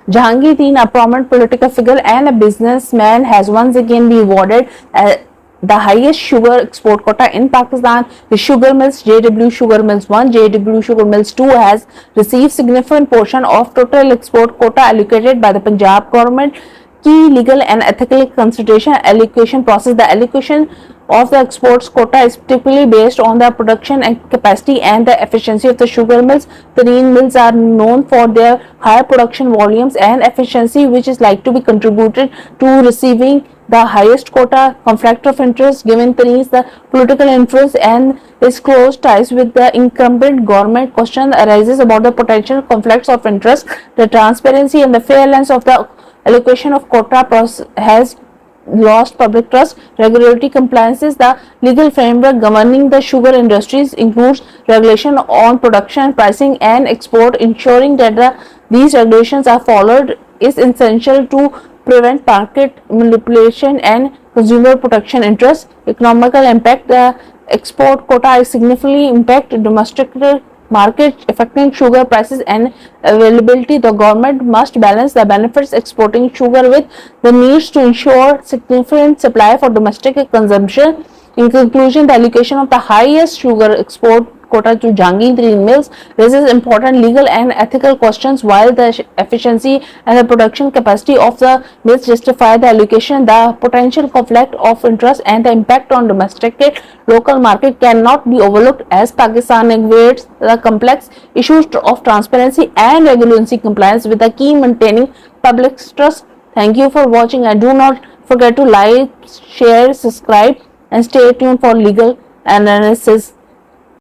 Jahangir, a prominent political figure and a businessman, has once again been awarded the highest sugar export quota in Pakistan. The sugar mills JW Sugar Mills 1, JW Sugar Mills 2 has received significant portion of total export quota allocated by the Punjab government. Key legal and ethical consideration allocation process. The allocation of the exports quota is typically based on the production and capacity and the efficiency of the sugar mills. The mills are known for their high production volumes and efficiency, which is like to be contributed to receiving the highest quota. Conflict of interest. Given the political influence and its close ties with the incumbent government, question arises about the potential conflicts of interest. The transparency and the fairness of the allocation of quota process has lost public trust. Regulatory compliances. The legal framework governing the sugar industries includes regulation on production, pricing and export. Ensuring that these regulations are followed is essential to prevent market manipulation and consumer protection interests. Economical impact. The export quota is significantly impact domestic market, affecting sugar prices and availability. The government must balance the benefits exporting sugar with the needs to ensure significant supply for domestic consumption. In conclusion, the allocation of the highest sugar export quota to Jahangir mills raises important legal and ethical questions. While the efficiency and the production capacity of the mills justify the allocation, the potential conflict of interest and the impact on domestic local market cannot be overlooked as Pakistan navigates the complex issues of transparency and regulatory compliance with the key maintaining public trust. Thank you for watching, and do not forget to like, share, subscribe and stay tuned for legal analysis.